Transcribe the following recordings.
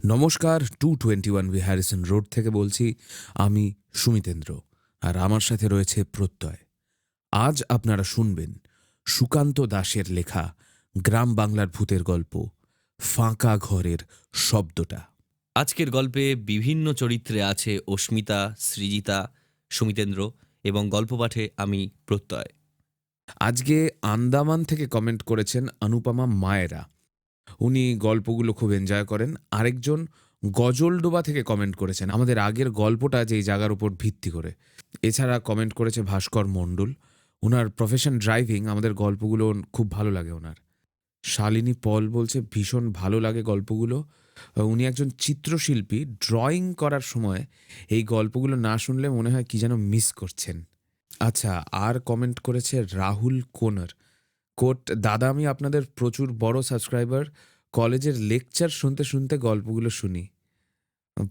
নমস্কার, 221 B Harrison road থেকে বলছি। আমি সুমিতেন্দ্র, আর আমার সাথে রয়েছে প্রত্যয়। আজ আপনারা শুনবেন সুকান্ত দাশের লেখা গ্রাম বাংলার ভূতের গল্প ফাঁকা ঘরের শব্দটা। আজকের গল্পে বিভিন্ন চরিত্রে আছে অস্মিতা, সৃজিতা, সুমিতেন্দ্র এবং গল্প পাঠে আমি প্রত্যয়। আজকে আন্দামান থেকে কমেন্ট করেছেন অনুপমা মায়েরা। উনি গল্পগুলো খুব এনজয় করেন। আরেকজন গজলডোবা থেকে কমেন্ট করেছেন আমাদের আগের গল্পটা যেই জায়গার উপর ভিত্তি করে। এছাড়া কমেন্ট করেছে ভাস্কর মণ্ডল। ওনার প্রফেশন ড্রাইভিং, আমাদের গল্পগুলো খুব ভালো লাগে ওনার। শালিনী পল বলছে ভীষণ ভালো লাগে গল্পগুলো। উনি একজন চিত্রশিল্পী, ড্রয়িং করার সময় এই গল্পগুলো না শুনলে মনে হয় কি যেন মিস করছেন। আচ্ছা, আর কমেন্ট করেছে রাহুল কোনার। কোট, দাদা আমি আপনাদের প্রচুর বড় সাবস্ক্রাইবার। কলেজের লেকচার শুনতে শুনতে গল্পগুলো শুনি।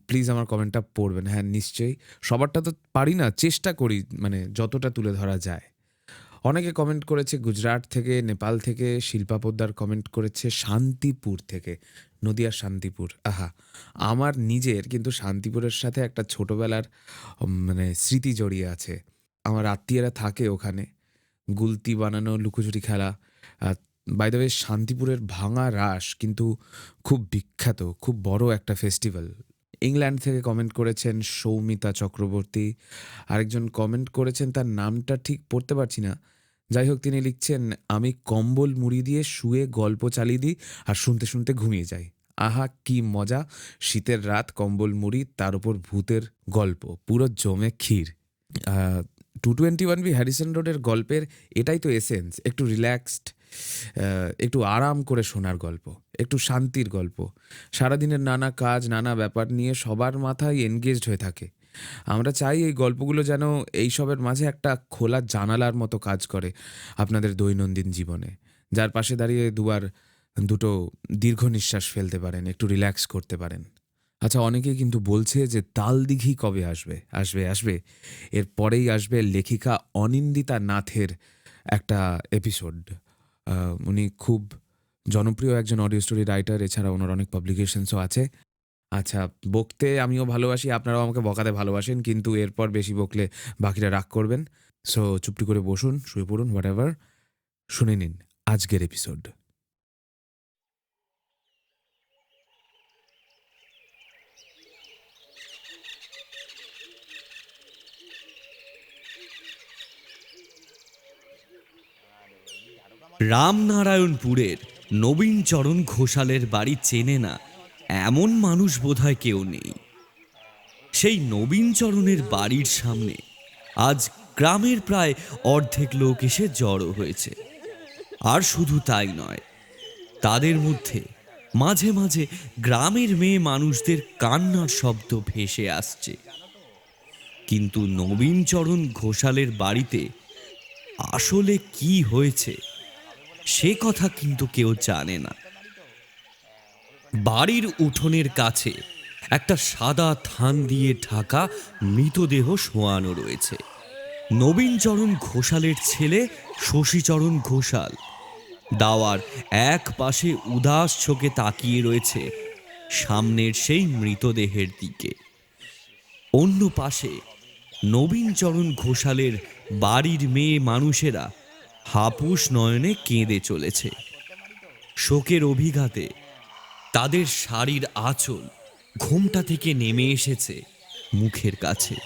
প্লিজ আমার কমেন্টটা পড়বেন। হ্যাঁ, নিশ্চয়ই। সবারটা তো পারি না, চেষ্টা করি মানে যতটা তুলে ধরা যায়। অনেকে কমেন্ট করেছে গুজরাট থেকে, নেপাল থেকে। শিল্পা পোদ্দার কমেন্ট করেছে শান্তিপুর থেকে, নদিয়ার শান্তিপুর। আহা, আমার নিজের কিন্তু শান্তিপুরের সাথে একটা ছোটবেলার স্মৃতি জড়িয়ে আছে। আমার আত্মীয়রা থাকে ওখানে। গুলতি বানানো, লুকোচুরি খেলা। বাই দ্য ওয়ে, শান্তিপুরের ভাঙা রাস কিন্তু খুব বিখ্যাত, খুব বড় একটা ফেস্টিভ্যাল। ইংল্যান্ড থেকে কমেন্ট করেছেন সৌমিতা চক্রবর্তী। আরেকজন কমেন্ট করেছেন, তার নামটা ঠিক পড়তে পারছি না। যাই হোক, তিনি লিখছেন, আমি কম্বল মুড়ি দিয়ে শুয়ে গল্প চালিয়ে দিই আর শুনতে শুনতে ঘুমিয়ে যাই। আহা কি মজা! শীতের রাত, কম্বল মুড়ি, তার উপর ভূতের গল্প, পুরো জমে ক্ষীর। 221 বি হ্যারিসন রোডের গল্পের এটাই তো এসেন্স। একটু রিল্যাক্সড, একটু আরাম করে শোনার গল্প, একটু শান্তির গল্প। সারাদিনের নানা কাজ, নানা ব্যাপার নিয়ে সবার মাথায় এনগেজড হয়ে থাকে। আমরা চাই এই গল্পগুলো যেন এইসবের মাঝে একটা খোলা জানালার মতো কাজ করে আপনাদের দৈনন্দিন জীবনে, যার পাশে দাঁড়িয়ে দুটো দীর্ঘ নিঃশ্বাস ফেলতে পারেন, একটু রিল্যাক্স করতে পারেন। আচ্ছা, অনেকেই কিন্তু বলছে যে তালদিঘি কবে আসবে। আসবে আসবে, এরপরেই আসবে লেখিকা অনিন্দিতা নাথের একটা এপিসোড। উনি খুব জনপ্রিয় একজন অডিও স্টোরি রাইটার। এছাড়া ওনার অনেক পাবলিকেশনসও আছে। আচ্ছা, বকতে আমিও ভালোবাসি, আপনারাও আমাকে বকাতে ভালোবাসেন, কিন্তু এরপর বেশি বকলে বাকিরা রাগ করবেন। সো চুপটি করে বসুন, শুয়ে পড়ুন, হোয়াট এভার। শুনে নিন আজকের এপিসোড। রামনারায়ণপুরের নবীনচরণ ঘোষালের বাড়ি চেনে না এমন মানুষ বোধহয় কেউ নেই। সেই নবীনচরণের বাড়ির সামনে আজ গ্রামের প্রায় অর্ধেক লোক এসে জড়ো হয়েছে। আর শুধু তাই নয়, তাদের মধ্যে মাঝে মাঝে গ্রামের মেয়ে মানুষদের কান্নার শব্দ ভেসে আসছে। কিন্তু নবীনচরণ ঘোষালের বাড়িতে আসলে কি হয়েছে সে কথা কিন্তু কেউ জানে না। বাড়ির উঠোনের কাছে একটা সাদা থান দিয়ে ঢাকা মৃতদেহ শোয়ানো রয়েছে। নবীনচরণ ঘোষালের ছেলে শশীচরণ ঘোষাল দাওয়ার এক পাশে উদাস চোখে তাকিয়ে রয়েছে সামনের সেই মৃতদেহের দিকে। অন্য পাশে নবীনচরণ ঘোষালের বাড়ির মেয়ে মানুষেরা হাপুস নয়নে কেঁদে চলেছে। শোকের অভিঘাতে তাদের শাড়ির আঁচল ঘোমটা থেকে নেমে এসেছে মুখের কাছে।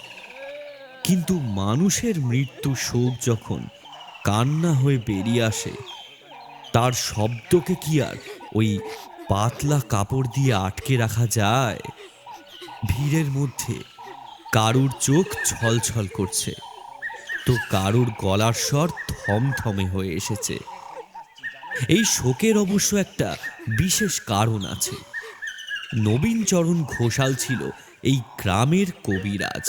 কিন্তু মানুষের মৃত্যু শোক যখন কান্না হয়ে বেরিয়ে আসে, তার শব্দকে কি আর ওই পাতলা কাপড় দিয়ে আটকে রাখা যায়? ভিড়ের মধ্যে কারুর চোখ ছলছল করছে, তো কারুর গলার স্বর থমথমে হয়ে এসেছে। এই শোকের অবশ্য একটা বিশেষ কারণ আছে। নবীনচরণ ঘোষাল ছিল এই গ্রামের কবিরাজ।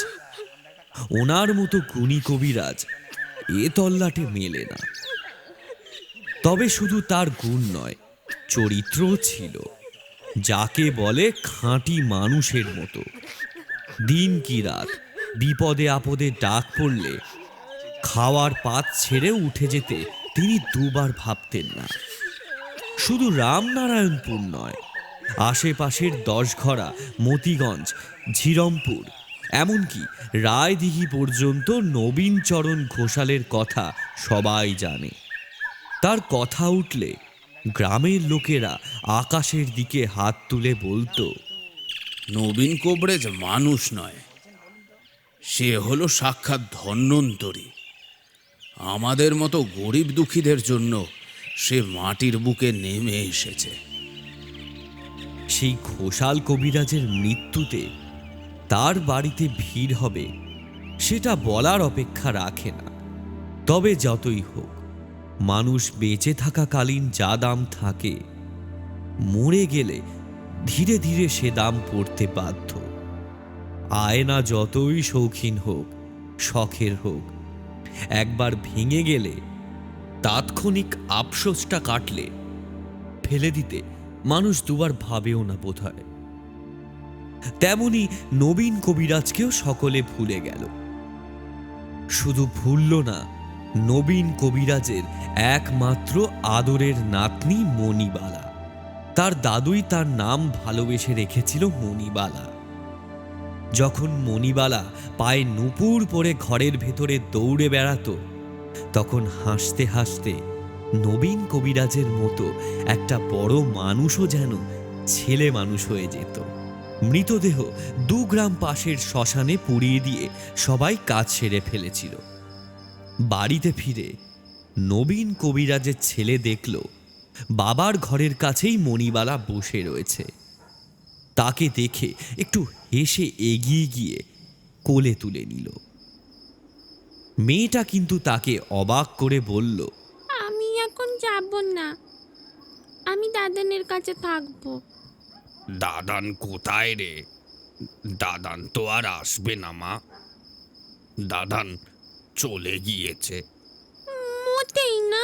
ওনার মতো গুণী কবিরাজ এ তল্লাটে মেলে না। তবে শুধু তার গুণ নয়, চরিত্রও ছিল, যাকে বলে খাঁটি মানুষের মতো। দিন কি রাত বিপদে আপদে ডাক পড়লে খাওয়ার পাত ছেড়ে উঠে যেতে তিনি দুবার ভাবতেন না। শুধু রামনারায়ণপুর নয়, আশেপাশের দশঘরা, মতিগঞ্জ, ঝিরমপুর, এমনকি রায়দিঘি পর্যন্ত নবীনচরণ ঘোষালের কথা সবাই জানে। তার কথা উঠলে গ্রামের লোকেরা আকাশের দিকে হাত তুলে বলতো, নবীন কবরেজ মানুষ নয়, সে হলো সাক্ষাৎ ধন্বন্তরী। আমাদের মতো গরিব দুঃখীদের জন্য সে মাটির বুকে নেমে এসেছে। সেই ঘোষাল কবিরাজের মৃত্যুতে তার বাড়িতে ভিড় হবে সেটা বলার অপেক্ষা রাখে না। তবে যতই হোক, মানুষ বেঁচে থাকাকালীন যা দাম থাকে, মরে গেলে ধীরে ধীরে সে দাম পড়তে বাধ্য। আয়না যতই শৌখিন হোক, শখের হোক, একবার ভেঙে গেলে তাৎক্ষণিক আফসোসটা কাটলে ফেলে দিতে মানুষ দুবার ভাবেও না বোধহয়। তেমনি নবীন কবিরাজকেও সকলে ভুলে গেল। শুধু ভুলল না নবীন কবিরাজের একমাত্র আদরের নাতনি মণিবালা। তার দাদুই তার নাম ভালোবেসে রেখেছিল মণিবালা। যখন মণিবালা পায়ে নুপুর পরে ঘরের ভেতরে দৌড়ে বেড়াতো, তখন হাসতে হাসতে নবীন কবিরাজের মতো একটা বড় মানুষও যেন ছেলে মানুষ হয়ে যেত। মৃতদেহ 2 গ্রাম পাশের শ্মশানে পুড়িয়ে দিয়ে সবাই কাজ সেরে ফেলেছিল। বাড়িতে ফিরে নবীন কবিরাজের ছেলে দেখল বাবার ঘরের কাছেই মণিবালা বসে রয়েছে। তাকে দেখে একটু হেসে এগিয়ে গিয়ে কোলে তুলে নিল। মেয়েটা কিন্তু তাকে অবাক করে বলল, আমি এখন যাব না, আমি দাদানের কাছে থাকবো। দাদান কোথায় রে? দাদান তো আর আসবে না মা, দাদান চলে গিয়েছে। মোটেই না,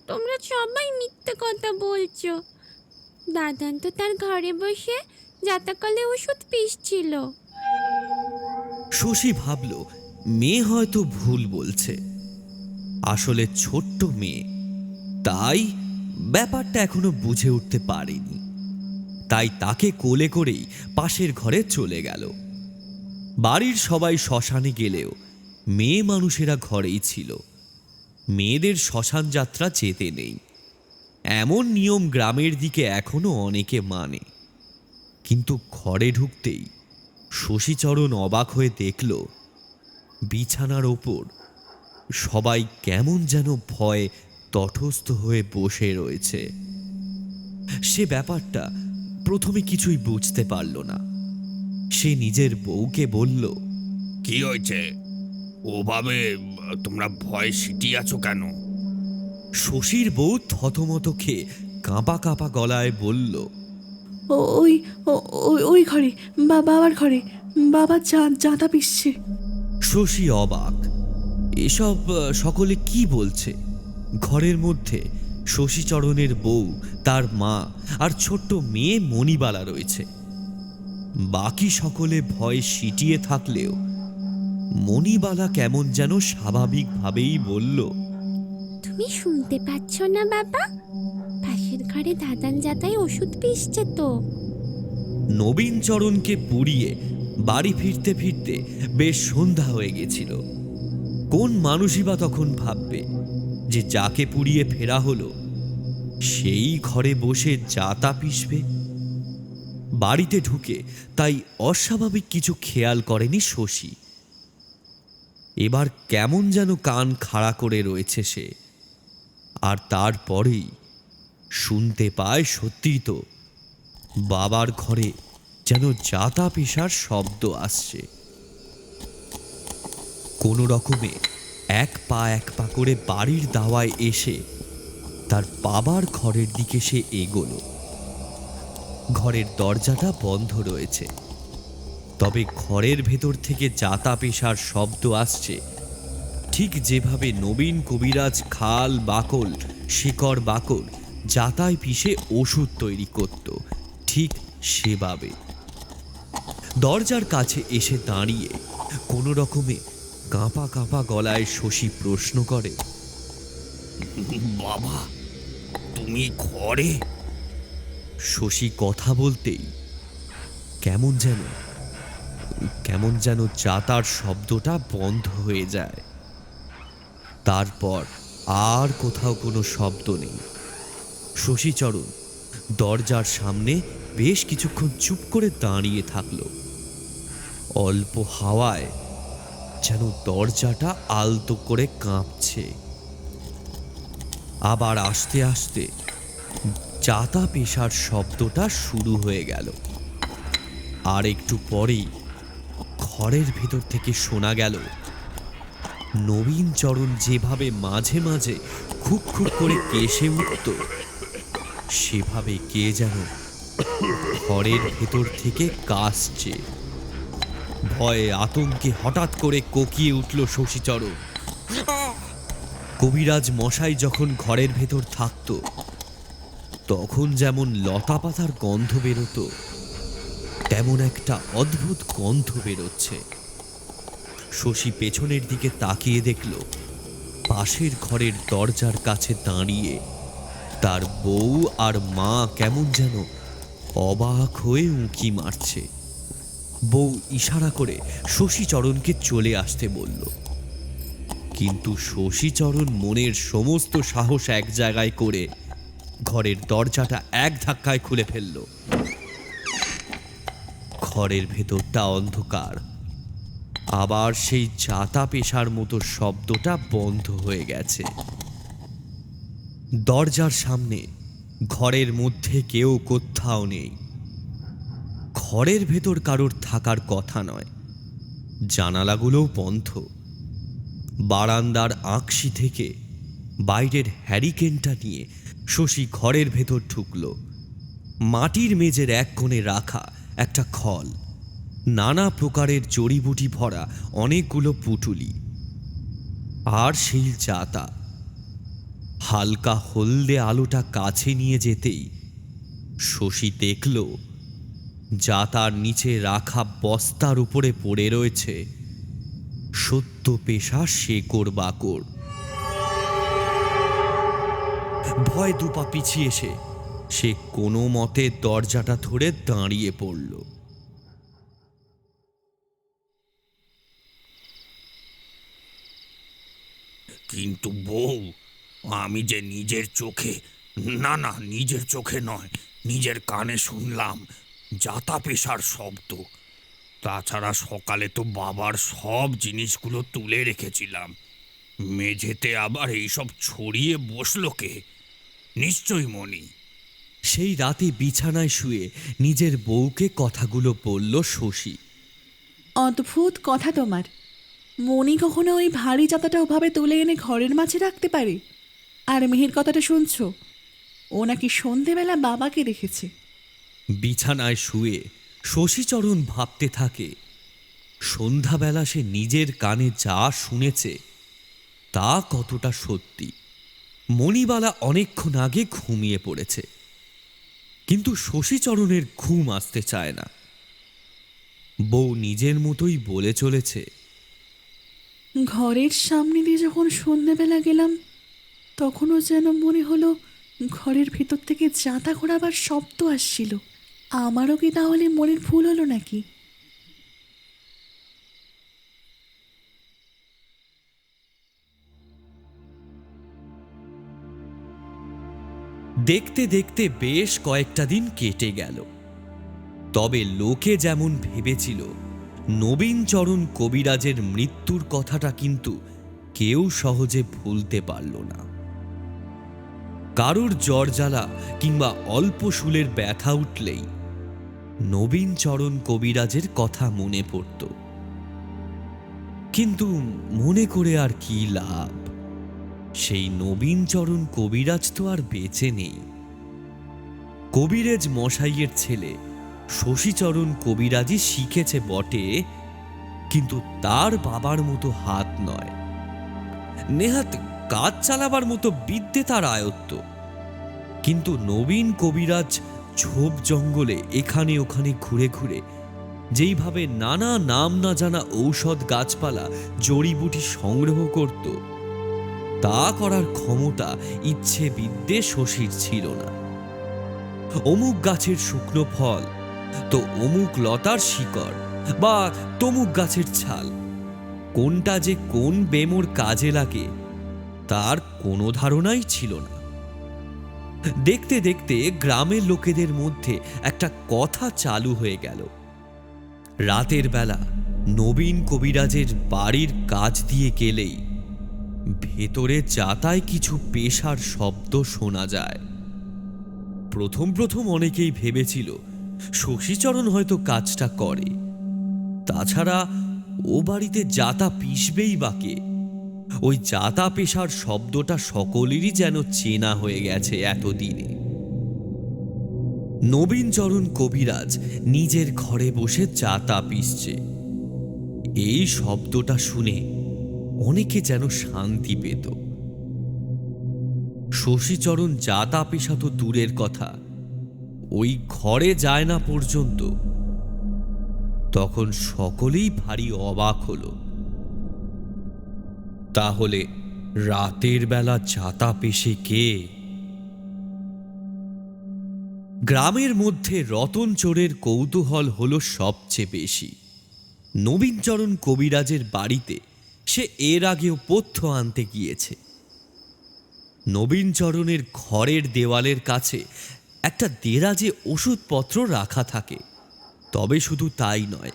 তোমরা সবাই মিথ্যে কথা বলছো। দাদান তো তার ঘরে বসে যাতাকালে ওষুধ পিসছিল। শশী ভাবল মেয়ে হয়তো ভুল বলছে। আসলে ছোট্ট মেয়ে, তাই ব্যাপারটা এখনো বুঝে উঠতে পারেনি। তাই তাকে কোলে করেই পাশের ঘরে চলে গেল। বাড়ির সবাই শ্মশানে গেলেও মেয়ে মানুষেরা ঘরেই ছিল। মেয়েদের শ্মশান যাত্রা যেতে নেই, এমন নিয়ম গ্রামের দিকে এখনো অনেকে মানে। কিন্তু ঘরে ঢুকতেই শশীচরণ অবাক হয়ে দেখল বিছানার ওপর সবাই কেমন যেন ভয়ে তটস্থ হয়ে বসে রয়েছে। সে ব্যাপারটা প্রথমে কিছুই বুঝতে পারল না। সে নিজের বউকে বলল, কি হয়েছে? ওভাবে তোমরা ভয় সিটিয়ে আছো কেন? শশীর বউ থতমত খেয়ে কাঁপা কাঁপা গলায় বলল, ওই ওই ঘরে বাবার ঘরে বাবা জাঁতা পিসছে। শশী অবাক, এসব সকলে কি বলছে? ঘরের মধ্যে শশীচরণের বউ, তার মা আর ছোট্ট মেয়ে মণিবালা রয়েছে। বাকি সকলে ভয় সিটিয়ে থাকলেও মণিবালা কেমন যেন স্বাভাবিকভাবেই বলল, তুমি শুনতে পাচ্ছ না বাবা? পাশের ঘরে দাদান যাতায় ওষুধ পিসছে তো। নবীনচরণকে পুড়িয়ে বাড়ি ফিরতে ফিরতে বেশ সন্ধ্যা হয়ে গেছিল। কোন মানুষই বা তখন ভাববে যে যাকে পুড়িয়ে ফেরা হলো সেই ঘরে বসে যাতা পিষবে? বাড়িতে ঢুকে তাই অস্বাভাবিক কিছু খেয়াল করেনি শশী। এবার কেমন যেন কান খাড়া করে রয়েছে সে। আর তারপরেই শুনতে পায় সত্যিই তো বাবার ঘরে যেন যাতা পেশার শব্দ আসছে। কোনো রকমে এক পা করে বাড়ির দাওয়ায় এসে তার বাবার ঘরের দিকে সে এগোলো। ঘরের দরজাটা বন্ধ রয়েছে, তবে ঘরের ভেতর থেকে যাতা পেশার শব্দ আসছে ঠিক যেভাবে নবীন কবিরাজ খাল বাকল শিকড় বাকল যাতায় পিষে ওষুধ তৈরি করত, ঠিক সেভাবে। দরজার কাছে এসে দাঁড়িয়ে কোনো রকমে কাঁপা কাঁপা গলায় শশী প্রশ্ন করে, বাবা, তুমি ঘরে? শশী কথা বলতেই কেমন যেন যাতার শব্দটা বন্ধ হয়ে যায়। তারপর আর কোথাও কোনো শব্দ নেই। শশীচরণ দরজার সামনে বেশ কিছুক্ষণ চুপ করে দাঁড়িয়ে থাকল। অল্প হাওয়ায় যেন দরজাটা আলতো করে কাঁপছে। আবার আস্তে আস্তে জাতা পেশার শব্দটা শুরু হয়ে গেল। আর একটু পরেই ঘরের ভেতর থেকে শোনা গেল নবীনচরণ যেভাবে মাঝে মাঝে খুব খুব করে কেশে উঠত, সেভাবে কে যেন ঘরের ভেতর থেকে কাশছে। ভয়ে আতঙ্কে হঠাৎ করে কোকিয়ে উঠল শশীচরণ। কবিরাজ মশাই যখন ঘরের ভেতর থাকত, তখন যেমন লতা পাতার গন্ধ বেরোতো, তেমন একটা অদ্ভুত গন্ধ বেরোচ্ছে। শশী পেছনের দিকে তাকিয়ে দেখল পাশের ঘরের দরজার কাছে দাঁড়িয়ে তার বউ আর মা কেমন যেন অবাক হয়ে উঁকি মারছে। বউ ইশারা করে শশীচরণকে চলে আসতে বলল, কিন্তু শশীচরণ মনের সমস্ত সাহস এক জায়গায় করে ঘরের দরজাটা এক ধাক্কায় খুলে ফেলল। ঘরের ভেতরটা অন্ধকার। আবার সেই জাতা পেশার মতো শব্দটা বন্ধ হয়ে গেছে। দরজার সামনে ঘরের মধ্যে কেউ কোথাও নেই। ঘরের ভেতর কারোর থাকার কথা নয়। জানালাগুলোও বন্ধ। বারান্দার আঁকশি থেকে বাইরের হ্যারিকেনটা নিয়ে শশী ঘরের ভেতর ঢুকল। মাটির মেঝের এক কোণে রাখা একটা খল, নানা প্রকারের জড়িবুটি ভরা অনেকগুলো পুটুলি, আর সেই জাতা। হালকা হলদে আলোটা কাছে নিয়ে যেতেই শশী দেখল জাতার নিচে রাখা বস্তার উপরে পড়ে রয়েছে সদ্য পেশা শেকড় বাকড়। ভয় দুপা পিছিয়ে এসে সে কোনো মতে দরজাটা ধরে দাঁড়িয়ে পড়ল। কিন্তু বউ, আমি যে নিজের চোখে, না নিজের চোখে নয়, নিজের কানে শুনলাম জাতা পেশার শব্দ। তাছাড়া সকালে তো বাবার সব জিনিসগুলো তুলে রেখেছিলাম। মেঝেতে আবার এইসব ছড়িয়ে বসলো কে? নিশ্চয়ই মণি। সেই রাতে বিছানায় শুয়ে নিজের বউকে কথাগুলো বলল শশী। অদ্ভুত কথা তোমার। মণি কখনো ওই ভারী জাতাটা ওভাবে তুলে এনে ঘরের মাঝে রাখতে পারে? আর মেহের কথাটা শুনছো, ও নাকি সন্ধেবেলা বাবাকে দেখেছে। বিছানায় শুয়ে শশীচরণ ভাবতে থাকে সন্ধ্যাবেলা সে নিজের কানে যা শুনেছে তা কতটা সত্যি। মণিবালা অনেকক্ষণ আগে ঘুমিয়ে পড়েছে, কিন্তু শশীচরণের ঘুম আসতে চায় না। বউ নিজের মতোই বলে চলেছে, ঘরের সামনে দিয়ে যখন সন্ধ্যেবেলা গেলাম, তখনও যেন মনে হলো ঘরের ভেতর থেকে জাতা ঘোরাবার শব্দ আসছিল। আমারও কি তাহলে মনের ভুল হলো নাকি? দেখতে দেখতে বেশ কয়েকটা দিন কেটে গেল। তবে লোকে যেমন ভেবেছিল নবীনচরণ কবিরাজের মৃত্যুর কথাটা কিন্তু কেউ সহজে ভুলতে পারল না। কারুর জ্বর জ্বালা কিংবা অল্প শুলের ব্যথা উঠলেই নবীনচরণ কবিরাজের কথা মনে পড়ত। কিন্তু মনে করে আর কি লাভ? সেই নবীনচরণ কবিরাজ তো আর বেঁচে নেই। কবিরাজ মশাইয়ের ছেলে শশীচরণ কবিরাজি শিখেছে বটে, কিন্তু তার বাবার মতো হাত নয়। নেহাত কাজ চালাবার মতো বিদ্যে তার আয়ত্ত, কিন্তু নবীন কবিরাজ ঝোপ জঙ্গলে এখানে ওখানে ঘুরে ঘুরে যেইভাবে নানা নাম না জানা ঔষধ গাছপালা জড়িবুটি সংগ্রহ করত, তা করার ক্ষমতা ইচ্ছে বিদ্যে শশীর ছিল না। অমুক গাছের শুকনো ফল, তো অমুক লতার শিকড় বা তমুক গাছের ছাল। কোনটা যে কোন বেমোর কাজে লাগে তার কোনো ধারণাই ছিল না। দেখতে দেখতে গ্রামের লোকেদের মধ্যে একটা কথা চালু হয়ে গেল। রাতের বেলা নবীন কবিরাজের বাড়ির কাজ দিয়ে গেলেই ভেতরে যাতায় কিছু পেশার শব্দ শোনা যায়। প্রথম প্রথম অনেকেই ভেবেছিল শশীচরণ হয়তো কাজটা করে, তাছাড়া ও বাড়িতে যাতা পিষবেই বাকে। ওই যাতা পেশার শব্দটা সকলেরই যেন চেনা হয়ে গেছে এতদিনে। নবীনচরণ কবিরাজ নিজের ঘরে বসে যাতা পিষছে। এই শব্দটা শুনে অনেকে যেন শান্তি পেত। শশীচরণ যাতা পেশা তো দূরের কথা, ওই ঘরে যায় না পর্যন্ত। তখন সকলেই ভারী অবাক হলো। তাহলে রাতের বেলা যাতা পেশে কে? গ্রামের মধ্যে রতন চোরের কৌতূহল হলো সবচেয়ে বেশি। নবীনচরণ কবিরাজের বাড়িতে সে এর আগেও পথ্য আনতে গিয়েছে। নবীনচরণের ঘরের দেওয়ালের কাছে একটা দেরাজে ওষুধপত্র রাখা থাকে। তবে শুধু তাই নয়,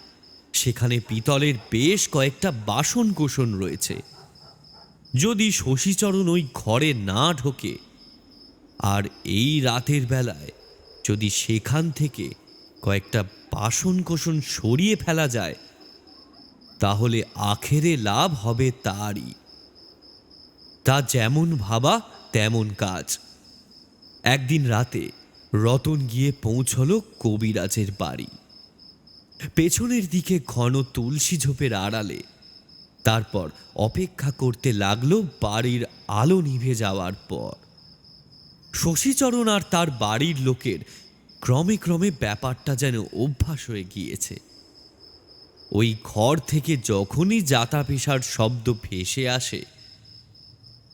সেখানে পিতলের বেশ কয়েকটা বাসন কোসন রয়েছে। যদি শশীচরণ ওই ঘরে না ঢোকে আর এই রাতের বেলায় যদি সেখান থেকে কয়েকটা বাসন কোসন সরিয়ে ফেলা যায়, তাহলে আখেরে লাভ হবে তারই। তা যেমন ভাবা তেমন কাজ। একদিন রাতে রতন গিয়ে পৌঁছল কবিরাজের বাড়ি। পেছনের দিকে ঘন তুলসী ঝোপের আড়ালে। তারপর অপেক্ষা করতে লাগলো বাড়ির আলো নিভে যাওয়ার পর। শশীচরণ আর তার বাড়ির লোকের ক্রমে ক্রমে ব্যাপারটা যেন অভ্যাস হয়ে গিয়েছে। ওই ঘর থেকে যখনই যাতা পেশার শব্দ ভেসে আসে,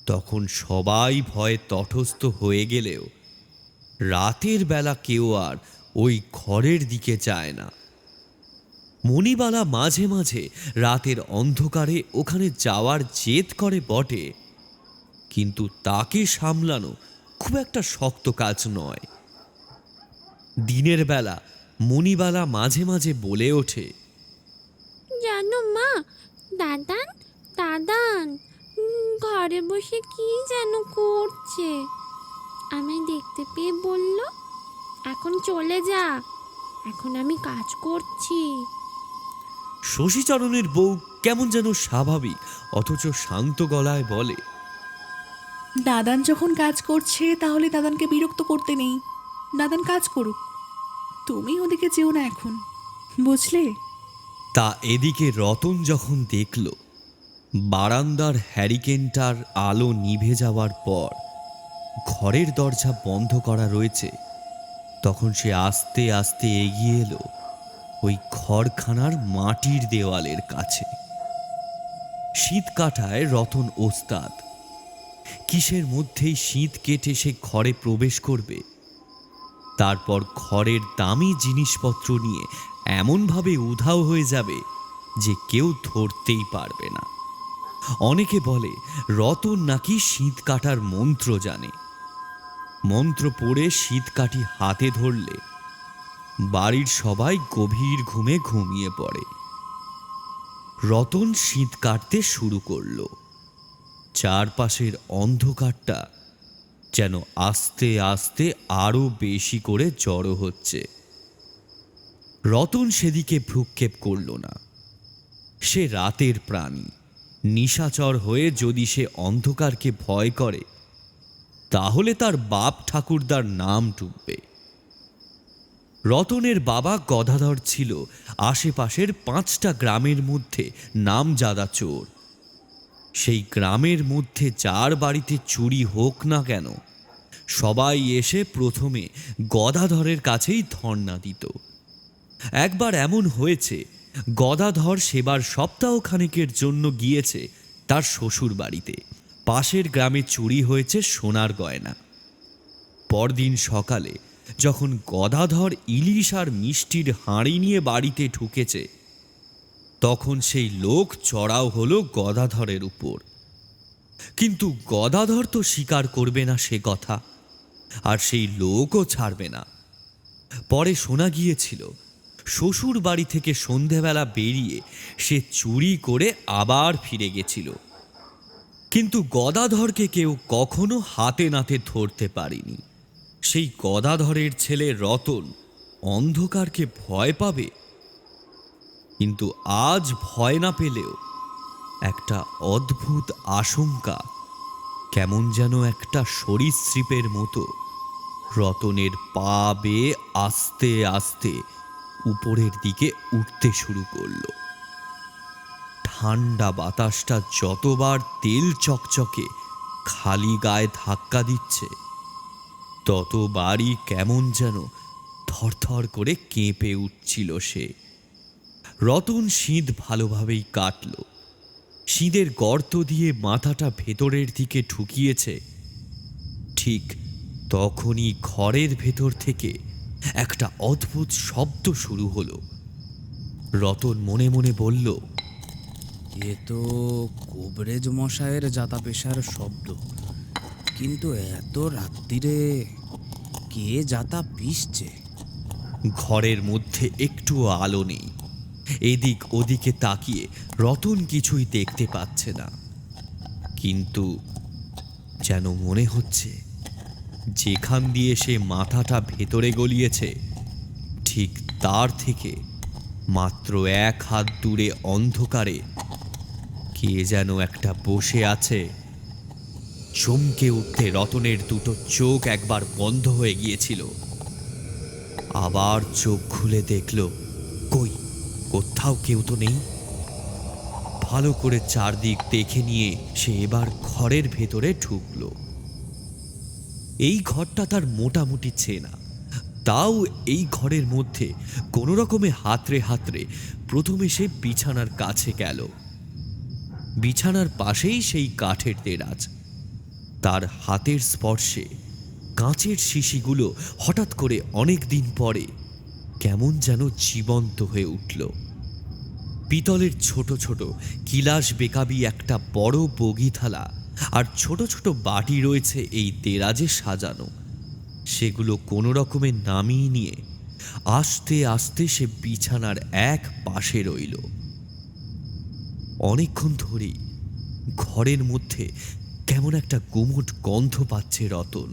তখন সবাই ভয়ে তটস্থ হয়ে গেলেও রাতের বেলা কেউ আর ওই ঘরের দিকে যায় না। মণিবালা মাঝে মাঝে রাতের অন্ধকারে ওখানে যাওয়ার জেদ করে বটে, কিন্তু তাকে সামলানো খুব একটা শক্ত কাজ নয়। দিনের বেলা মণিবালা মাঝে মাঝে বলে ওঠে, জানো মা, দাদান দাদান ঘরে বসে কি যেন করছে। আমায় দেখতে পেয়ে বলল, এখন চলে যা, এখন আমি কাজ করছি। শশীচরণের বউ কেমন যেন স্বাভাবিক অথচ শান্ত গলায় বলে, দাদান যখন কাজ করছে তাহলে দাদানকে বিরক্ত করতে নেই, দাদান কাজ করুক, তুমি ওদিকে যেও না এখন, বুঝলে? তা এদিকে রতন যখন দেখল বারান্দার হ্যারিকেনটার আলো নিভে যাওয়ার পর ঘরের দরজা বন্ধ করা রয়েছে, তখন সে আস্তে আস্তে এগিয়ে এলো ওই ঘরখানার মাটির দেওয়ালের কাছে। শীত কাটায় রতন ওস্তাদ। কিসের মধ্যেই শীত কেটে সে ঘরে প্রবেশ করবে, তারপর ঘরের দামি জিনিসপত্র নিয়ে এমনভাবে উধাও হয়ে যাবে যে কেউ ধরতেই পারবে না। অনেকে বলে রতন নাকি শীত কাটার মন্ত্র জানে। মন্ত্র পড়ে শীত কাঠি হাতে ধরলে বাড়ির সবাই গভীর ঘুমে ঘুমিয়ে পড়ে। রতন শীত কাটতে শুরু করল। চারপাশের অন্ধকারটা যেন আস্তে আস্তে আরো বেশি করে জড়ো হচ্ছে। রতন সেদিকে ভ্রুক্ষেপ করল না। সে রাতের প্রাণী, নিশাচর হয়ে যদি সে অন্ধকারকে ভয় করে, তাহলে তার বাপ ঠাকুরদার নাম ডুববে। রতনের বাবা গদাধর ছিল আশেপাশের 5টা গ্রামের মধ্যে নামজাদা চোর। সেই গ্রামের মধ্যে যার বাড়িতে চুরি হোক না কেন, সবাই এসে প্রথমে গদাধরের কাছেই ধর্ণা দিত। একবার এমন হয়েছে, গদাধর সেবার সপ্তাহখানেকের জন্য গিয়েছে তার শ্বশুর বাড়িতে। পাশের গ্রামে চুরি হয়েছে সোনার গয়না। পরদিন সকালে যখন গদাধর ইলিশ আর মিষ্টির হাঁড়ি নিয়ে বাড়িতে ঢুকেছে, তখন সেই লোক চড়াও হলো গদাধরের উপর। কিন্তু গদাধর তো স্বীকার করবে না সে কথা, আর সেই লোকও ছাড়বে না। পরে শোনা গিয়েছিল শ্বশুর বাড়ি থেকে সন্ধেবেলা বেরিয়ে সে চুরি করে আবার ফিরে গেছিল, কিন্তু গদাধরকে কেউ কখনো হাতে নাতে ধরতে পারেনি। সেই গদাধরের ছেলে রতন অন্ধকারকে ভয় পাবে, কিন্তু আজ ভয় না পেলেও একটা অদ্ভুত আশঙ্কা, কেমন যেন একটা সরীসৃপের মতো রতনের পা বেয়ে আস্তে আস্তে উপরের দিকে উঠতে শুরু করলো। ঠান্ডা বাতাসটা যতবার তেল চকচকে খালি গায়ে ধাক্কা দিচ্ছে, ততবারই কেমন যেন থরথর করে কেঁপে উঠছিল সে। রতন শীত ভালোভাবেই কাটল। শীতের গর্ত দিয়ে মাথাটা ভেতরের দিকে ঢুকিয়েছে, ঠিক তখনই ঘরের ভেতর থেকে একটা অদ্ভুত শব্দ শুরু হলো। রতন মনে মনে বলল, এ তো কোবরেজ মশায়ের জাতা পেশার শব্দ, কিন্তু এত রাত্রিরে কে জাতা পিষছে? ঘরের মধ্যে একটু আলো নেই। এদিক ওদিকে তাকিয়ে রতন কিছুই দেখতে পাচ্ছে না, কিন্তু যেন মনে হচ্ছে যেখান দিয়ে সে মাথাটা ভেতরে গলিয়েছে, ঠিক তার থেকে মাত্র 1 হাত দূরে অন্ধকারে কে যেন একটা বসে আছে। চমকে উঠতে রতনের দুটো চোখ একবার বন্ধ হয়ে গিয়েছিল। আবার চোখ খুলে দেখল, কই, কোথাও কেউ তো নেই। ভালো করে চারদিক দেখে নিয়ে সে এবার ঘরের ভেতরে ঢুকল। এই ঘরটা তার মোটামুটি চেনা, তাও এই ঘরের মধ্যে কোনো রকমে হাতড়ে হাতড়ে প্রথমে সে বিছানার কাছে গেল। বিছানার পাশেই সেই কাঠের দেরাজ। তার হাতের স্পর্শে কাঁচের শিশিগুলো হঠাৎ করে অনেক দিন পরে কেমন যেন জীবন্ত হয়ে উঠল। পিতলের ছোট ছোট গিলাস বেকাবি একটা বড় বগি থালা আর ছোট ছোট বাটি রয়েছে এই দেরাজে সাজানো। সেগুলো কোনো রকমে নামিয়ে নিয়ে আস্তে আস্তে সে বিছানার এক পাশে রইল। অনেকক্ষণ ধরেই ঘরের মধ্যে কেমন একটা গুমোট গন্ধ পাচ্ছে রতন।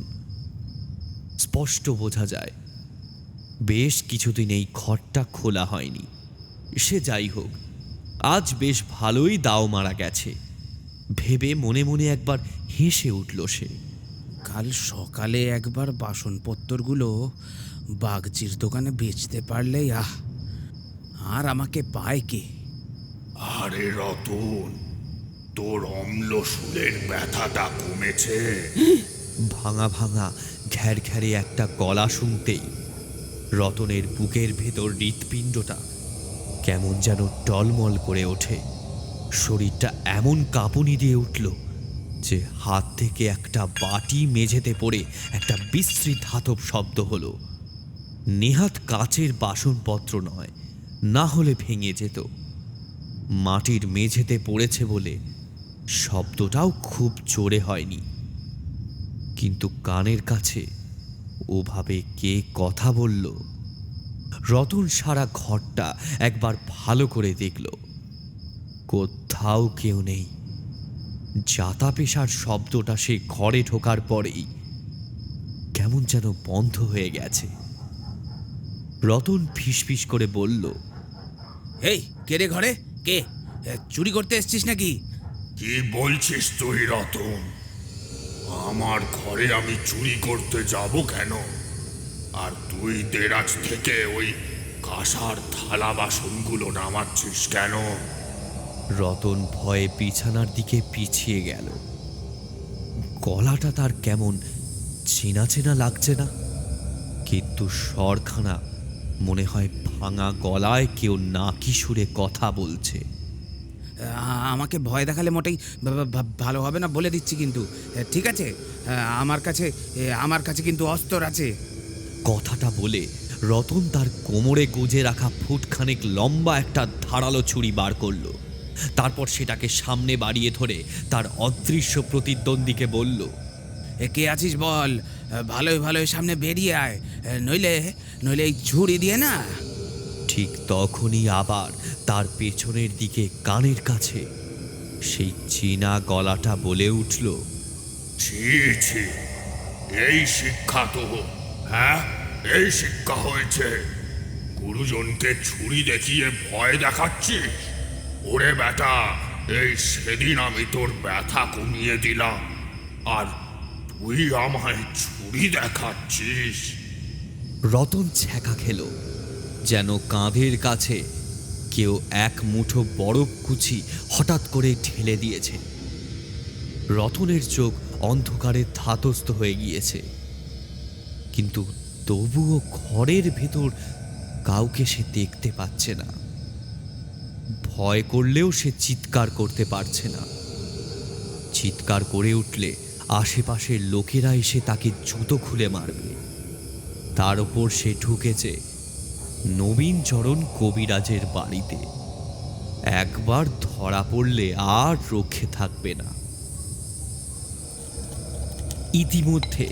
স্পষ্ট বোঝা যায় বেশ কিছুদিন এই ঘরটা খোলা হয়নি। সে যাই হোক, আজ বেশ ভালোই দাও মারা গেছে ভেবে মনে মনে একবার হেসে উঠল সে। কাল সকালে একবার বাসনপত্তরগুলো বাগজির দোকানে বেচতে পারলেই আর আমাকে পায় কে? আরে রতন, তোর অম্ল শুলের ব্যথাটা কমেছে? ভাঙা ভাঙা ঘ্যার ঘ্যারে একটা গলা শুনতেই রতনের বুকের ভেতর হৃৎপিণ্ডটা কেমন যেন টলমল করে ওঠে। শরীরটা এমন কাঁপুনি দিয়ে উঠল যে হাত থেকে একটা বাটি মেঝেতে পড়ে একটা বিশ্রী ধাতব শব্দ হলো। নেহাত কাচের বাসনপত্র নয়, না হলে ভেঙে যেত। মাটির মেঝেতে পড়েছে বলে শব্দটাও খুব জোরে হয়নি, কিন্তু কানের কাছে ওভাবে কে কথা বলল। রতন সারা ঘরটা একবার ভালো করে দেখল, কোথাও কেউ নেই। জাতা পেশার শব্দটা সে ঘরে ঢোকার পরেই কেমন যেন বন্ধ হয়ে গেছে। রতন ফিসফিস করে বলল, এই কে রে ঘরে? কে? চুরি করতে এসছিস নাকি? কি বলছিস তুই রতন? আমার ঘরে আমি চুরি করতে যাব কেন? আর তুই দেরাজ থেকে ওই কাঁসার থালা বাসনগুলো নামাচ্ছিস কেন? রতন ভয়ে বিছানার দিকে পিছিয়ে গেল। গলাটা তার কেমন চেনা চেনা লাগছে না, কিন্তু স্বরখানা মনে হয় ভাঙা গলায় কেউ নাকি সুরে কথা বলছে। আমাকে ভয় দেখালে মোটেই ভালো হবে না বলে দিচ্ছি, কিন্তু ঠিক আছে? আমার কাছে কিন্তু অস্ত্র আছে। কথাটা বলে রতন তার কোমরে গুজে রাখা ফুটখানেক লম্বা একটা ধারালো ছুরি বার করলো। তারপর সেটাকে সামনে বাড়িয়ে ধরে তার অদৃশ্য প্রতিদ্বন্দ্বীকে বলল, এ কে আছিস বল, ভালোই ভালোই সামনে বেরিয়ে আয়, নইলে নইলে এই ঝুড়ি দিয়ে না। ঠিক তখনই আবার তার পেছনের দিকে কানের কাছে সেই চীনা গলাটা বলে উঠল, ছি ছি, এই শিক্ষা তো, হ্যাঁ এই শিক্ষা হয়েছে? গুরুজনকে ছুরি দেখিয়ে ভয় দেখাচ্ছিস? ওরে বেটা, এই সেদিন আমি তোর ব্যথা কমিয়ে দিলাম, আর তুই আমায় ছুরি দেখাচ্ছিস? রতন ছ্যাঁকা খেল, যেন কাঁধের কাছে কেউ এক মুঠো বরফ কুচি হঠাৎ করে ঢেলে দিয়েছে। রতনের চোখ অন্ধকারে ধাতস্থ হয়ে গিয়েছে, কিন্তু তবুও ঘরের ভেতর কাউকে সে দেখতে পাচ্ছে না। ভয় করলেও সে চিৎকার করতে পারছে না। চিৎকার করে উঠলে আশেপাশের লোকেরা এসে তাকে জুতো খুলে মারবে। তার ওপর সে ঢুকেছে নবীনচরণ কবিরাজের বাড়িতে। একবার ধরা পড়লে আর রক্ষে থাকবে না। ইতিমধ্যে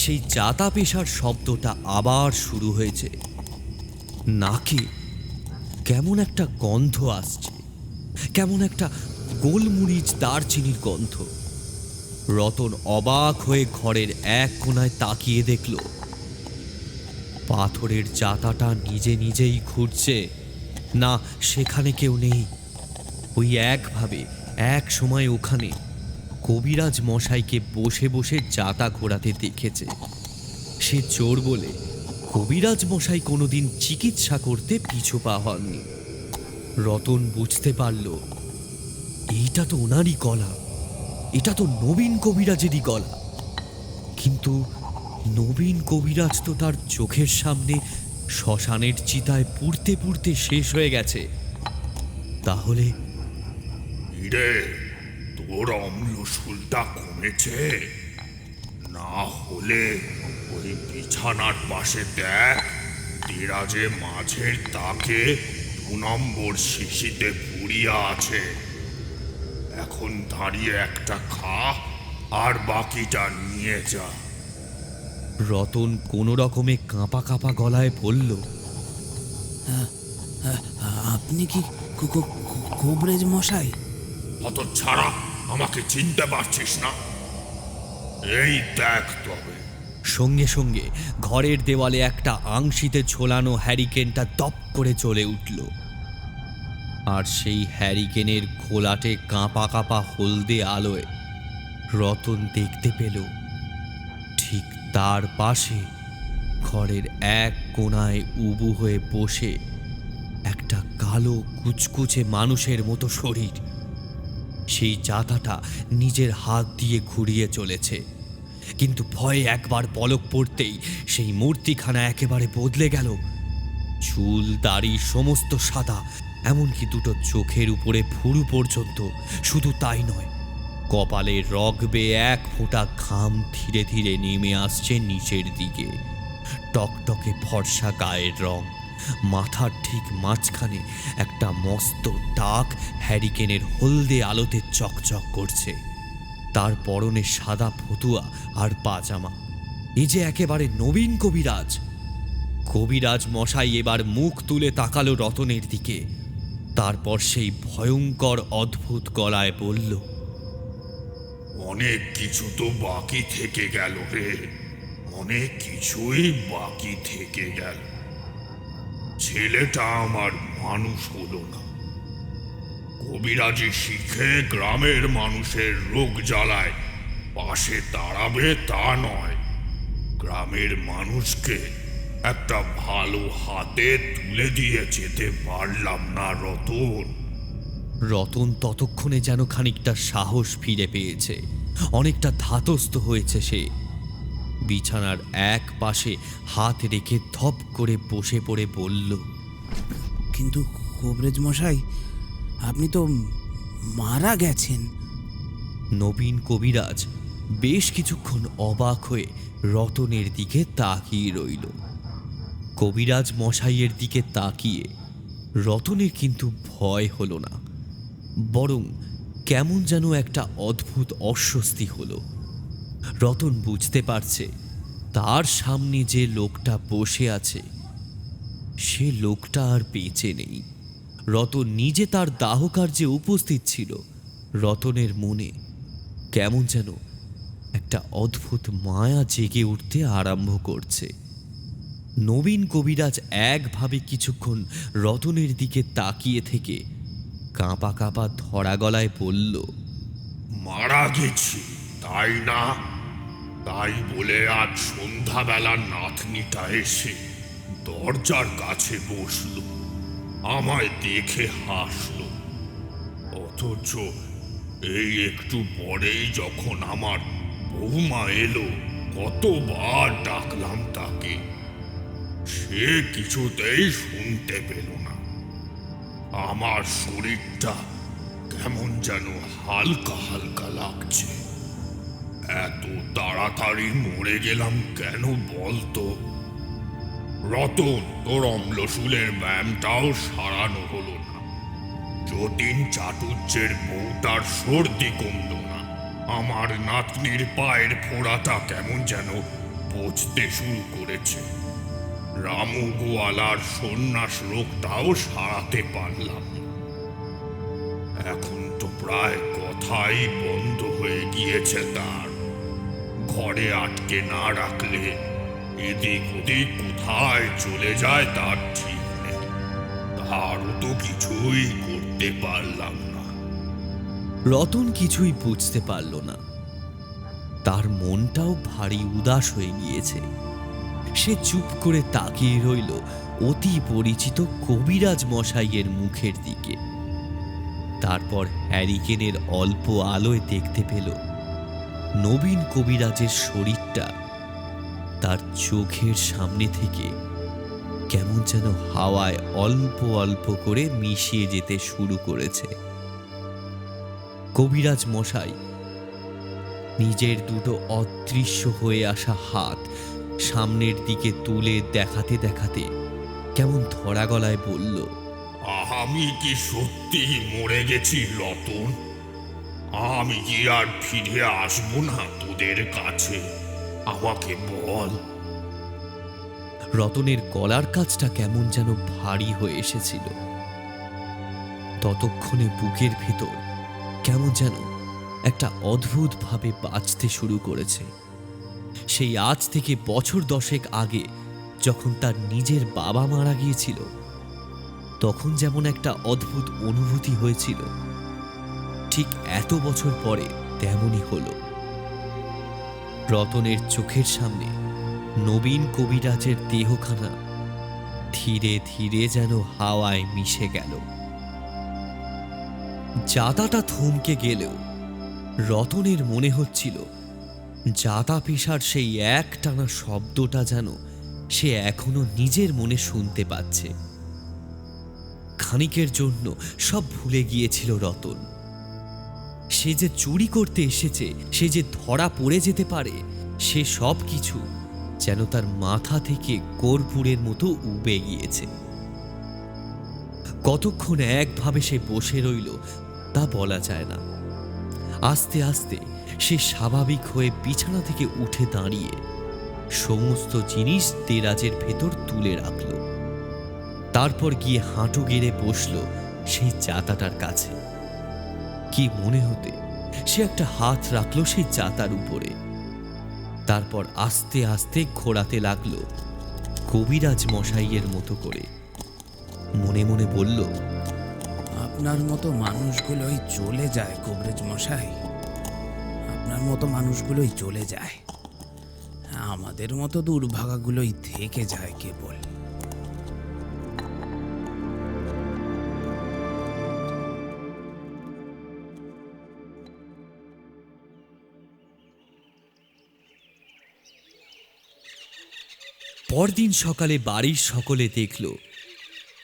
সেই জাতা পেশার শব্দটা আবার শুরু হয়েছে। নাকে কেমন একটা গন্ধ আসছে, কেমন একটা গোলমরিচ দারচিনির গন্ধ। রতন অবাক হয়ে ঘরের এক কোণায় তাকিয়ে দেখল পাথরের জাতাটা নিজে নিজেই ঘুরছে। না, সেখানে কেউ নেই। ওই একভাবে এক সময় ওখানে কবিরাজ মশাইকে বসে বসে জাতা ঘোরাতে দেখেছে। সে চোর বলে কবিরাজ মশাই কোনোদিন চিকিৎসা করতে পিছু পা হননি। রতন বুঝতে পারল এইটা তো ওনারই গলা, এটা তো নবীন কবিরাজেরই গলা। কিন্তু নবীন কবিরাজ তো তার চোখের সামনে শ্মশানের চিতায় পুড়তে পুড়তে শেষ হয়ে গেছে। তাহলে ইরে, তোর অম্লশুলটা কমেছে? না হলে ওই বিছানার পাশে দেখ, দেরাজে মাঝের তাকে 2 নম্বর শিশিতে পুড়িয়া আছে। এখন দাঁড়িয়ে একটা খা, আর বাকিটা নিয়ে যা। রতন কোনো রকমে কাঁপা কাঁপা গলায় বলল, আপনি কি কবিরাজ মশাই? অত ছাড়া আমাকে চিনতে পারছিস না? এই দেখ তবে। সঙ্গে সঙ্গে ঘরের দেওয়ালে একটা আংশিতে ঝোলানো হ্যারিকেনটা দপ করে চলে উঠল। আর সেই হ্যারিকেনের ঘোলাটে কাঁপা কাঁপা হলদে আলোয় রতন দেখতে পেল ঠিক তার পাশে ঘরের এক কোণায় উবু হয়ে বসে একটা কালো কুচকুচে মানুষের মতো শরীর। সেই জাতাটা নিজের হাত দিয়ে ঘুরিয়ে চলেছে, কিন্তু ভয়ে একবার পলক পড়তেই সেই মূর্তিখানা একেবারে বদলে গেল। চুল দাড়ি সমস্ত সাদা, এমনকি 2 চোখের উপরে ভুরু পর্যন্ত। শুধু তাই নয়, কপালে রগ বেয়ে এক ফোঁটা ঘাম ধীরে ধীরে নেমে আসছে নিচের দিকে। টকটকে ফর্সা গায়ের রং, মাথার ঠিক মাঝখানে একটা মস্ত দাগ হ্যারিকেনের হলদে আলোতে চকচক করছে। তার পরনে সাদা ফতুয়া আর পাজামা। এই যে একেবারে নবীন কবিরাজ। কবিরাজ মশাই এবার মুখ তুলে তাকালো রতনের দিকে। তারপর সেই ভয়ঙ্কর অদ্ভুত গলায় বলল, অনেক কিছু তো বাকি থেকে গেল রে, অনেক কিছুই বাকি থেকে গেল। ছেলেটা আমার মানুষ হলো না। কবিরাজি শিখে গ্রামের মানুষের রোগ জ্বালায় পাশে দাঁড়াবে তা নয়, গ্রামের মানুষকে একটা ভালো হাতে তুলে দিয়ে যেতে পারলাম না রতন। রতন ততক্ষণে যেন খানিকটা সাহস ফিরে পেয়েছে, অনেকটা ধাতস্থ হয়েছে সে। বিছানার এক পাশে হাত রেখে ধপ করে বসে পড়ে বলল, কিন্তু কবিরাজ মশাই, আপনি তো মারা গেছেন। নবীন কবিরাজ বেশ কিছুক্ষণ অবাক হয়ে রতনের দিকে তাকিয়ে রইল। কবিরাজ মশাইয়ের দিকে তাকিয়ে রতনের কিন্তু ভয় হলো না, বরং কেমন যেন একটা অদ্ভুত অস্বস্তি হলো। রতন বুঝতে পারছে তার সামনে যে লোকটা বসে আছে সে লোকটা আর বেঁচে নেই। রতন নিজে তার দাহকার্যে উপস্থিত ছিল। রতনের মনে কেমন যেন একটা অদ্ভুত মায়া জেগে উঠতে আরম্ভ করছে। নবীন কবিরাজ একভাবে কিছুক্ষণ রতনের দিকে তাকিয়ে থেকে কাঁপা কাঁপা ধরা গলায় বলল, মারা গেছি তাই না? তাই বলে আজ সন্ধ্যাবেলা নাতনিটা এসে দরজার কাছে বসলো, আমায় দেখে হাসলো। অথচ এই একটু পরেই যখন আমার বৌমা এলো, কতবার ডাকলাম তাকে, সে কিছুতেই শুনতে পেল না। আমার শরীরটা কেমন যেন হালকা হালকা লাগছে। এত তাড়াতাড়ি মরে গেলাম কেন বলতো? রতন, তোর অম্লশূলের ব্যায়ামটাও সারানো হলো না। যতীন চাটুর্যের বউটার সর্দি কমল না। আমার নাতনির পায়ের ফোড়াটা কেমন যেন পচতে শুরু করেছে। রামু গোয়ালার সন্ন্যাস রোগটাও সারাতে পারলাম না। এখন তো প্রায় কথাই বন্ধ হয়ে গিয়েছে তার। ঘরে আটকে না রাখলে এদিক ওদিক কোথায় চলে যায় তার ঠিক নেই। তারও তো কিছুই করতে পারলাম না। রতন কিছুই বুঝতে পারল না। তার মনটাও ভারী উদাস হয়ে গিয়েছে। সে চুপ করে তাকিয়ে রইল অতি পরিচিত কবিরাজ মশাইয়ের মুখের দিকে। তারপর হ্যারিকেনের অল্প আলোয় দেখতে পেল নবীন কবিরাজের শরীরটা তার চোখের সামনে থেকে কেমন যেন হাওয়ায় অল্প অল্প করে মিশিয়ে যেতে শুরু করেছে। কবিরাজ মশাই নিজের দুটো অদৃশ্য হয়ে আসা হাত সামনের দিকে তুলে দেখাতে দেখাতে কেমন ধরা গলায় বলল, আমি কি সত্যি মরে গেছি রতন? আমি কি আর ফিরে আসবো না তোদের কাছে? আমাকে বল। রতনের গলার কাছটা কেমন যেন ভারী হয়ে এসেছিল। ততক্ষণে বুকের ভেতর কেমন যেন একটা অদ্ভুত ভাবে বাজতে শুরু করেছে। সেই আজ থেকে বছর 10 আগে যখন তার নিজের বাবা মারা গিয়েছিল, তখন যেমন একটা অদ্ভুত অনুভূতি হয়েছিল, ঠিক এত বছর পরে তেমনই হলো। রতনের চোখের সামনে নবীন কবিরাজের দেহখানা ধীরে ধীরে যেন হাওয়ায় মিশে গেল। জাতাটা থমকে গেলেও রতনের মনে হচ্ছিল জাতা পেশার সেই একটানা শব্দটা যেন সে এখনো নিজের মনে শুনতে পাচ্ছে। খানিকের জন্য সব ভুলে গিয়েছিল রতন। সে যে চুরি করতে এসেছে, সে যে ধরা পড়ে যেতে পারে, সে সব কিছু যেন তার মাথা থেকে কর্পূরের মতো উবে গিয়েছে। কতক্ষণ একভাবে সে বসে রইল তা বলা যায় না। আস্তে আস্তে সে স্বাভাবিক হয়ে বিছানা থেকে উঠে দাঁড়িয়ে সমস্ত জিনিস দেরাজের ভেতর তুলে রাখল। তারপর গিয়ে হাঁটু গেড়ে বসল সেই জাতাটার কাছে। কি মনে হতে সে একটা হাত রাখলো সেই জাতার উপরে। তারপর আস্তে আস্তে ঘোরাতে লাগলো কবিরাজ মশাইয়ের মতো করে। মনে মনে বলল, আপনার মতো মানুষগুলোই চলে যায় কবিরাজ মশাই, আপনার মতো মানুষগুলোই চলে যায়, আমাদের মতো দুর্ভাগাগুলোই থেকে যায় কেবল। পরদিন সকালে বাড়ির সকলে দেখল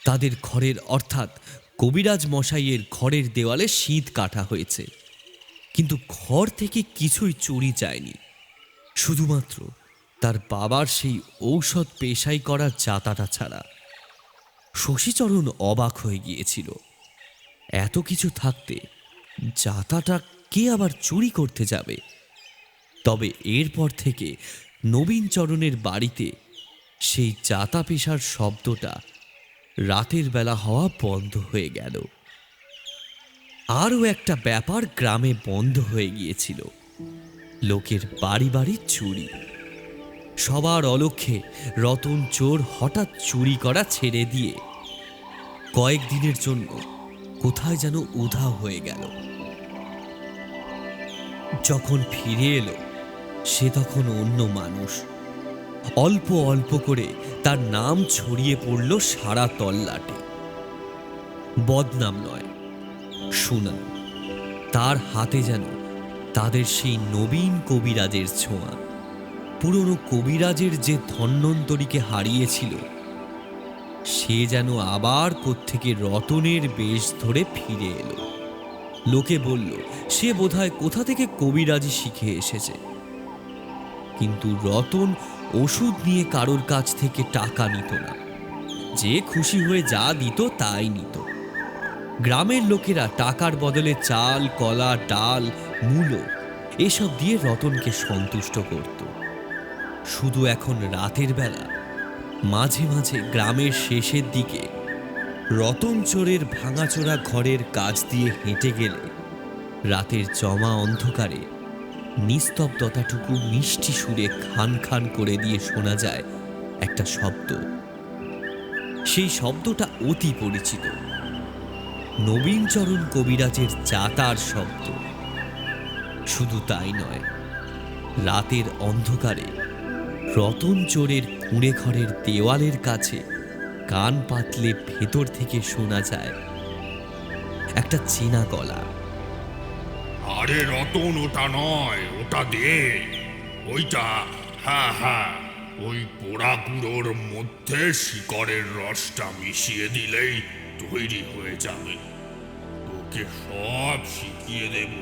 তাদের ঘরের অর্থাৎ কবিরাজ মশাইয়ের ঘরের দেওয়ালে শীত কাটা হয়েছে, কিন্তু ঘর থেকে কিছুই চুরি যায়নি। শুধুমাত্র তার বাবার সেই ঔষধ পেশাই করার যাতাটা ছাড়া। শশীচরণ অবাক হয়ে গিয়েছিল। এত কিছু থাকতে যাতাটা কে আবার চুরি করতে যাবে? তবে এরপর থেকে নবীনচরণের বাড়িতে সেই যাতা পেশার শব্দটা রাতের বেলা হওয়া বন্ধ হয়ে গেল। আরও একটা ব্যাপার গ্রামে বন্ধ হয়ে গিয়েছিল, লোকের বাড়ি বাড়ি চুরি। সবার অলক্ষ্যে রতন চোর হঠাৎ চুরি করা ছেড়ে দিয়ে কয়েকদিনের জন্য কোথায় যেন উধাও হয়ে গেল। যখন ফিরে এলো সে তখন অন্য মানুষ। অল্প অল্প করে তার নাম ছড়িয়ে পড়ল সারা তল্লাটে। বদনাম নয়, সুনাম। তার হাতে যেন তাদের সেই নবীন কবিরাজের ছোঁয়া। পুরনো কবিরাজের যে ধন্বন্তরীকে হারিয়েছিল সে যেন আবার কোত্থেকে রতনের বেশ ধরে ফিরে এলো। লোকে বলল সে বোধহয় কোথা থেকে কবিরাজি শিখে এসেছে। কিন্তু রতন ওষুধ নিয়ে কারোর কাছ থেকে টাকা নিত না, যে খুশি হয়ে যা দিত তাই নিত। গ্রামের লোকেরা টাকার বদলে চাল, কলা, ডাল, মূলো এসব দিয়ে রতনকে সন্তুষ্ট করত। শুধু এখন রাতের বেলা মাঝে মাঝে গ্রামের শেষের দিকে রতন চোরের ভাঙাচোরা ঘরের কাছ দিয়ে হেঁটে গেলে রাতের জমা অন্ধকারে নিস্তব্ধতাটুকু মিষ্টি সুরে খান খান করে দিয়ে শোনা যায় একটা শব্দ। সেই শব্দটা অতি পরিচিত, নবীনচরণ কবিরাজের যাতার শব্দ। শুধু তাই নয়, রাতের অন্ধকারে রতন চোরের কুঁড়ে ঘরের দেওয়ালের কাছে কান পাতলে ভেতর থেকে শোনা যায় একটা চেনা গলা। আরে রতন, ওটা নয়, ওটা দে, ওইটা। হ্যাঁ হ্যাঁ, ওই পোড়া গুঁড়োর মধ্যে শিকড়ের রসটা মিশিয়ে দিলেই তৈরি হয়ে যাবে। তোকে সব শিখিয়ে দেব